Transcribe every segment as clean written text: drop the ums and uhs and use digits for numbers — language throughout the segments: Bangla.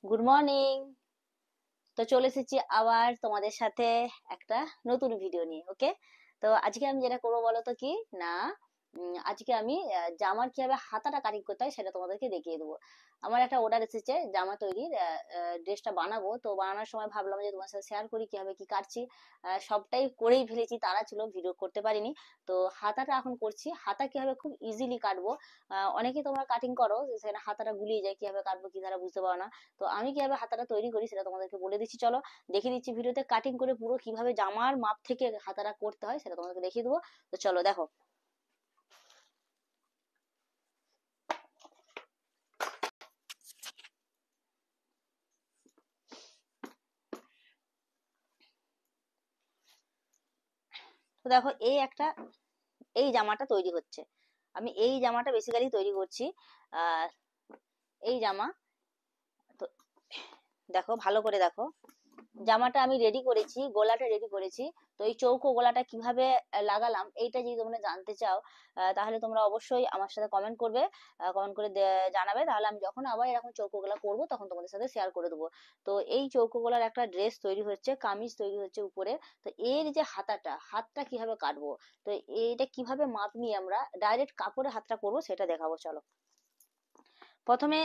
Good morning. তো চলে এসেছি আবার তোমাদের সাথে একটা নতুন ভিডিও নিয়ে। ওকে, তো আজকে আমি যেটা করবো বলো তো কি না, আজকে আমি জামার কিভাবে হাতাটা কাটিং করতে হয় সেটা তোমাদেরকে দেখিয়ে দেবো। আমার একটা অর্ডার এসেছে জামা তৈরির, ড্রেসটা বানাবো, তো বানানোর সময় ভাবলাম যে তোমার সাথে শেয়ার করি কিভাবে কি কাটছি। সবটাই করেই ফেলেছি, তারা ছিল ভিডিও করতে পারিনি। তো হাতাটা এখন করছি, হাতা কিভাবে খুব ইজিলি কাটবো। অনেকে তোমরা কাটিং করো, সেখানে হাতাটা গুলিয়ে যায়, কিভাবে কাটবো কি তারা বুঝতে পারো না। তো আমি কিভাবে হাতাটা তৈরি করি সেটা তোমাদেরকে বলে দিচ্ছি, চলো দেখিয়ে দিচ্ছি ভিডিওতে কাটিং করে পুরো কিভাবে জামার মাপ থেকে হাতাটা করতে হয় সেটা তোমাদেরকে দেখিয়ে দেবো। তো চলো দেখো। তো দেখো এই জামাটা তৈরি হচ্ছে, আমি এই জামাটা বেসিক্যালি তৈরি করছি। আর এই জামা, তো দেখো ভালো করে দেখো, জামাটা আমি রেডি করেছি, গলাটা রেডি করেছি। তো এই চৌকো গলাটা কিভাবে লাগালাম এইটা যদি তোমরা জানতে চাও, তাহলে তোমরা অবশ্যই আমার সাথে কমেন্ট করবে, কমেন্ট করে জানাবে, তাহলে আমি যখন আবার এরকম চৌকো গলা করবো তখন তোমাদের সাথে শেয়ার করে দেবো। তো এই চৌকো গলার একটা ড্রেস তৈরি হচ্ছে, কামিজ তৈরি হচ্ছে উপরে। তো এর যে হাতটা কিভাবে কাটবো, তো এইটা কিভাবে মাপ নিয়ে আমরা ডাইরেক্ট কাপড়ে হাতটা করবো সেটা দেখাবো, চলো। প্রথমে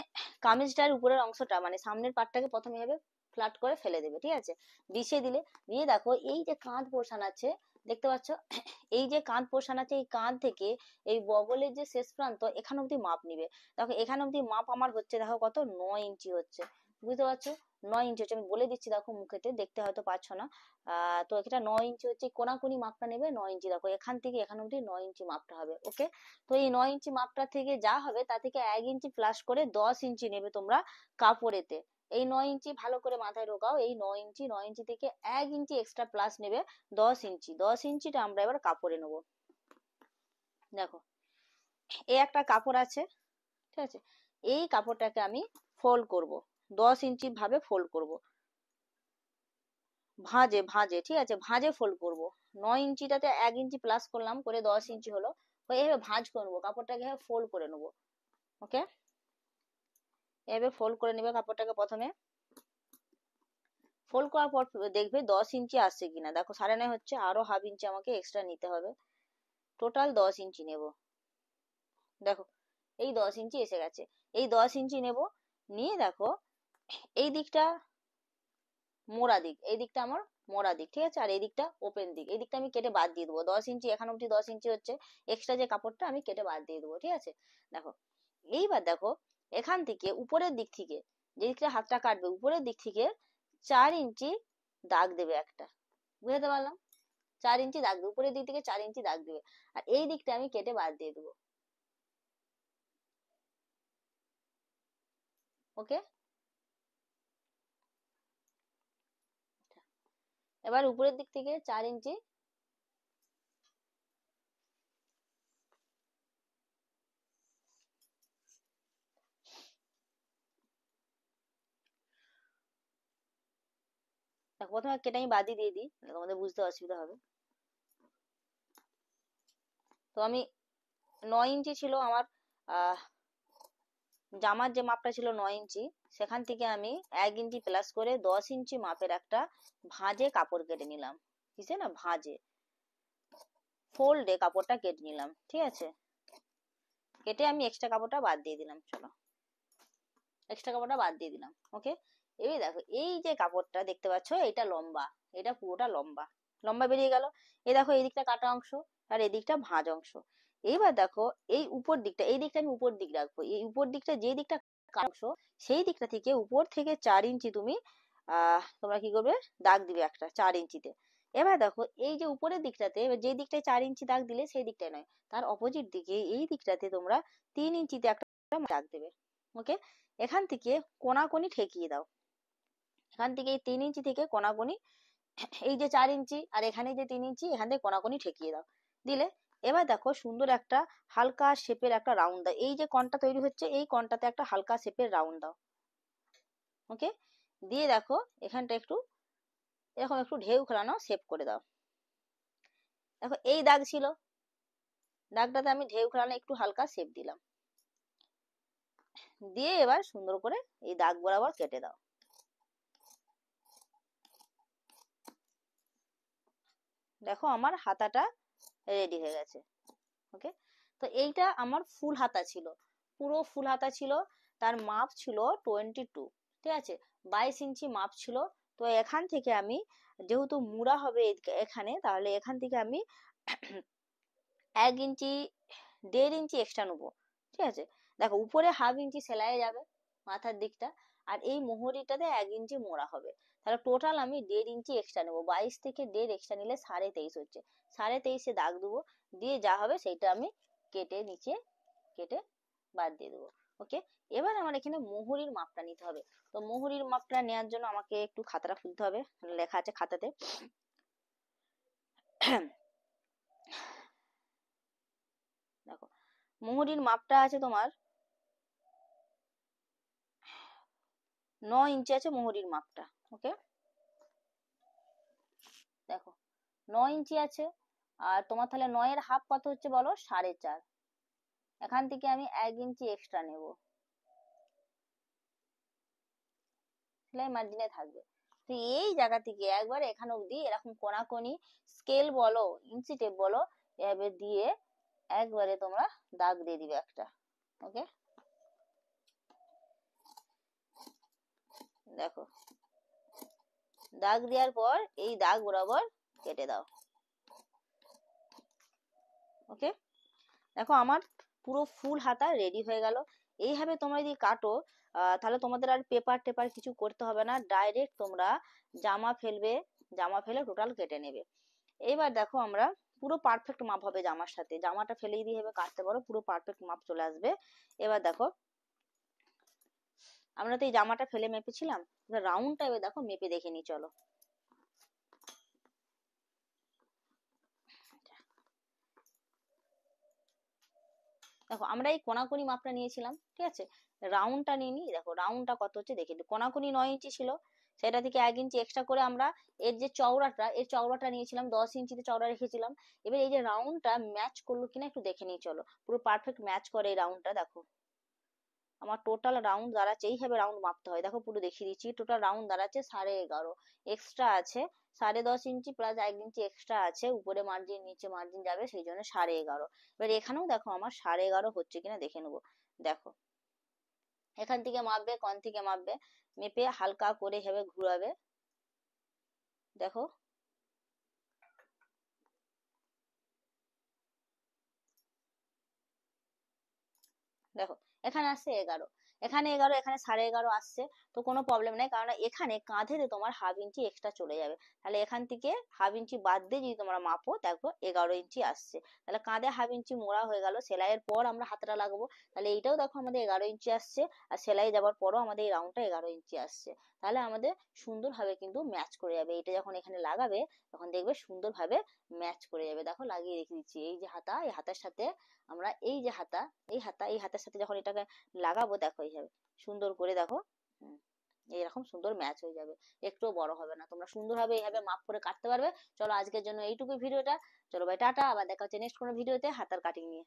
কামিজটার উপরের অংশটা মানে সামনের পাটটাকে প্রথমে এভাবে ফ্ল্যাট করে ফেলে দেবে, ঠিক আছে, বিছিয়ে দিলে। দিয়ে দেখো এই যে কাঁধ পোর্শন আছে, দেখতে পাচ্ছ, এই যে কাঁধ পোর্শন আছে, এই কাঁধ থেকে এই বগলের যে শেষ প্রান্ত এখান অব্দি মাপ নিবে। দেখো এখান অব্দি মাপ আমার হচ্ছে, দেখো কত, 9 ইঞ্চি হচ্ছে, বুঝতে পারছো? 9 ইঞ্চি হচ্ছে, আমি বলে দিচ্ছি, দেখো মুখেতে দেখতে হয়তো পাচ্ছ না। তো এটা 9 ইঞ্চি হচ্ছে, কোনাকুনি মাপটা নেবে 9 ইঞ্চি, দেখো এখান থেকে এখান অব্দি 9 ইঞ্চি মাপটা হবে। ওকে, তো এই 9 ইঞ্চি মাপটা থেকে যা হবে তা থেকে 1 ইঞ্চি প্লাস করে 10 ইঞ্চি নেবে তোমরা কাপড়েতে। এই 9 ইঞ্চি ভালো করে মাথায় ঢোকাও, এই 9 ইঞ্চি থেকে 1 ইঞ্চি এক্সট্রা প্লাস নেবে 10 ইঞ্চি। 10 ইঞ্চিটা আমরা এবার কাপড়ে নেবো। দেখো এই একটা কাপড় আছে, ঠিক আছে, এই কাপড়টাকে আমি ফোল্ড করব, 10 ইঞ্চি ভাবে ফোল্ড করব, ভাঁজে ভাঁজে, ঠিক আছে, ভাঁজে ফোল্ড করব। 9 ইঞ্চিটাতে 1 ইঞ্চি প্লাস করলাম করে 10 ইঞ্চি হলো। এইভাবে ভাঁজ করে নেবো কাপড়টাকে, ফোল্ড করে নেবো। ওকে, এভাবে ফোল্ড করে নেবে কাপড়টাকে। প্রথমে ফোল্ড করার পর দেখবে 10 ইঞ্চি আসছে কিনা, দেখো 9.5 হচ্ছে, আরো হাফ ইঞ্চি আমাকে এক্সট্রা নিতে হবে, টোটাল 10 ইঞ্চি নেব। দেখো এই 10 ইঞ্চি এসে গেছে, এই 10 ইঞ্চি নেব, নিয়ে দেখো এই দিকটা মোড়া দিক, এই দিকটা আমার মোড়া দিক, ঠিক আছে, আর এই দিকটা ওপেন দিক, এই দিকটা আমি কেটে বাদ দিয়ে দেবো। 10 ইঞ্চি এখান অব্দি 10 ইঞ্চি হচ্ছে, এক্সট্রা যে কাপড়টা আমি কেটে বাদ দিয়ে দেবো, ঠিক আছে। দেখো এইবার দেখো এখান থেকে উপরের দিক থেকে, যে দিকটা হাতটা কাটবে উপরের দিক থেকে 4 ইঞ্চি দাগ দেবে একটা, বুঝতে পারলাম, 4 ইঞ্চি দাগ দেবে উপরের দিক থেকে, 4 ইঞ্চি দাগ দেবে, আর এই দিকটা আমি কেটে বাদ দিয়ে দেবো। ওকে, এবার উপরের দিক থেকে 4 ইঞ্চি, দেখো প্রথমে কেটে আমি বাদই দিয়ে দিই, তোমাদের বুঝতে অসুবিধা হবে। তো আমি 9 ইঞ্চি ছিল আমার, আহ জামার যে মাপটা ছিল 9 ইঞ্চি, সেখান থেকে আমি 1 ইঞ্চি প্লাস করে 10 ইঞ্চি মাপের একটা ভাঁজে কাপড় কেটে নিলাম, কিসে না ভাঁজে, ফোল্ডে কাপড়টা কেটে নিলাম, ঠিক আছে, কেটে আমি এক্সট্রা কাপড়টা বাদ দিয়ে দিলাম, চলো এক্সট্রা কাপড়টা বাদ দিয়ে দিলাম। ওকে, এই দেখো এই যে কাপড়টা দেখতে পাচ্ছ, এটা লম্বা, এটা পুরোটা লম্বা, লম্বা বেরিয়ে গেল। এই দেখো এই দিকটা কাটা অংশ আর এই দিকটা ভাঁজ অংশ। এইবার দেখো এই উপর দিকটা, এই দিকটা আমি উপর দিক রাখবো, এই উপর দিকটা যে দিকটা কাটা অংশ, সেই দিকটা থেকে উপর থেকে 4 ইঞ্চি তুমি তোমরা কি করবে, দাগ দিবে একটা 4 ইঞ্চিতে। এবার দেখো এই যে উপরের দিকটাতে, এবার যে দিকটায় 4 ইঞ্চি দাগ দিলে সেই দিকটায় নয়, তার অপোজিট দিকে এই দিকটাতে তোমরা 3 ইঞ্চিতে একটা দাগ দেবে। ওকে, এখান থেকে কোনাকুনি ঠেকিয়ে দাও, এখান থেকে এই 3 ইঞ্চি থেকে কোনাকুনি, এই যে 4 ইঞ্চি আর এখানে যে 3 ইঞ্চি, এখান থেকে কোনাকুনি ঠেকিয়ে দাও, দিলে এবার দেখো সুন্দর একটা হালকা শেপের একটা রাউন্ড দাও, এই যে কণটা তৈরি হচ্ছে এই কণটাতে একটা হালকা শেপের রাউন্ড দাও। ওকে, দিয়ে দেখো এখানটা একটু এরকম একটু ঢেউ খেলানো শেপ করে দাও। দেখো এই দাগ ছিল, দাগটাতে আমি ঢেউ খেলানো একটু হালকা শেপ দিলাম, দিয়ে এবার সুন্দর করে এই দাগ বরাবর কেটে দাও। দেখো আমার হাতাটা রেডি হয়ে গেছে। ওকে, তো এইটা আমার ফুল হাতা ছিল, পুরো ফুল হাতা ছিল। তার মাপ ছিল 22, ঠিক আছে, 22 ইঞ্চি মাপ ছিল। তো এখান থেকে আমি যেহেতু মুড়া হবে এখানে, তাহলে এখান থেকে আমি 1 ইঞ্চি 1.5 ইঞ্চি এক্সট্রা নেবো, ঠিক আছে। দেখো উপরে হাফ ইঞ্চি সেলাই যাবে মাথার দিকটা, আর এই মোহরিটাতে 1 ইঞ্চি মোড়া হবে। তাহলে টোটাল আমি 1.5 ইঞ্চি এক্সট্রা নেবো। 22 থেকে 1.5 এক্সট্রা নিলে 23.5 হচ্ছে। 23.5-এ দাগ দেবো, দিয়ে যা হবে সেটা আমি কেটে নিচে কেটে বাদ দিয়ে দেবো। ওকে, এবার আমার এখানে মোহরির মাপটা নিতে হবে। তো মোহরির মাপটা নেওয়ার জন্য আমাকে একটু খাতাটা খুলতে হবে, লেখা আছে খাতাতে। দেখো মোহরির মাপটা আছে তোমার 9 ইঞ্চি আছে মোহরির মাপটা। ওকে, দেখো 9 ইঞ্চি আছে। আর তোমার তাহলে 9-এর হাফ কত হচ্ছে বলো? 4.5। এখান থেকে আমি 1 ইঞ্চি এক্সট্রা নেব, সেলাই মার্জিনে থাকবে। তো এই জায়গা থেকে একবার এখানে অবধি এরকম কোনাকুনি স্কেল বলো ইঞ্চি টেপ বলো এভাবে দিয়ে একবারে তোমরা দাগ দিয়ে দিবে একটা। ওকে, দেখো দাগ দেওয়ার পর এই দাগ বরাবর কেটে দাও। ওকে, দেখো আমার পুরো ফুল হাতা রেডি হয়ে গেল। এইভাবে তোমরা যদি কাটো তাহলে তোমাদের আর পেপার টেপার কিছু করতে হবে না, ডাইরেক্ট তোমরা জামা ফেলবে, জামা ফেলে টোটাল কেটে নেবে। এইবার দেখো আমরা পুরো পারফেক্ট মাপ হবে জামার সাথে, জামাটা ফেলেই দিয়ে হবে কাটতে পারো, পুরো পারফেক্ট মাপ চলে আসবে। এবার দেখো আমরা তো এই জামাটা ফেলে মেপেছিলাম, রাউন্ডটা এবার দেখো মেপে দেখে নি, চলো। দেখো আমরা এই কোনাকুনি মাপটা নিয়েছিলাম, ঠিক আছে, রাউন্ডটা নিয়ে নি। দেখো রাউন্ডটা কত হচ্ছে দেখে নি। কোনাকুনি 9 ইঞ্চি ছিল, সেটা থেকে 1 ইঞ্চি এক্সট্রা করে আমরা এর যে চওড়াটা, এর চওড়াটা নিয়েছিলাম 10 ইঞ্চিতে চওড়া রেখেছিলাম। এবার এই যে রাউন্ডটা ম্যাচ করলো কিনা একটু দেখে নিই, চলো। পুরো পারফেক্ট ম্যাচ করে এই রাউন্ডটা। দেখো আমার টোটাল রাউন্ড দাঁড়াচ্ছে, এইভাবে রাউন্ড মাপতে হয়। দেখো পুরো দেখিয়ে দিচ্ছি, টোটাল রাউন্ড দাঁড়াচ্ছে 11.5। এক্সট্রা আছে 10.5 ইঞ্চি প্লাস 1 ইঞ্চি এক্সট্রা আছে, উপরে মার্জিন নিচে মার্জিন যাবে, সেই জন্য 11.5। এবার এখানেও দেখো আমার 11.5 হচ্ছে কিনা দেখে নেবো। দেখো এখান থেকে মাপবে, কোণ থেকে মাপবে, মেপে হালকা করে হেবে ঘুরাবে। দেখো দেখো এখানে আসছে 11, এখানে 11, এখানে 11.5 আসছে। তো কোনো প্রবলেম নেই, কারণ এখানে কাঁধেতে তোমার হাফ ইঞ্চি এক্সট্রা চলে যাবে। তাহলে এখান থেকে হাফ ইঞ্চি বাদ দিয়ে যদি তোমরা মাপো, দেখো 11 ইঞ্চি আসছে। তাহলে কাঁধে হাফ ইঞ্চি মোড়া হয়ে গেল। সেলাইয়ের পর আমরা হাতটা লাগাবো, তাহলে এইটাও দেখো আমাদের 11 ইঞ্চি আসছে। আর সেলাই যাবার পরও আমাদের এই রাউন্ডটা 11 ইঞ্চি আসছে। তাহলে আমাদের সুন্দরভাবে কিন্তু ম্যাচ করে যাবে। এটা যখন এখানে লাগাবে তখন দেখবে সুন্দরভাবে ম্যাচ করে যাবে। দেখো লাগিয়ে রেখে দিচ্ছি, এই যে হাতা, এই হাতার সাথে আমরা এই যে হাতা, এই হাতের সাথে যখন এটাকে লাগাবো, দেখো এইভাবে সুন্দর করে দেখো এইরকম সুন্দর ম্যাচ হয়ে যাবে, একটুও বড় হবে না। তোমরা সুন্দরভাবে এইভাবে মাপ করে কাটতে পারবে। চলো আজকের জন্য এইটুকুই ভিডিওটা। চলো ভাই টাটা, আবার দেখা হচ্ছে নেক্সট কোনো ভিডিওতে হাতার কাটিং নিয়ে।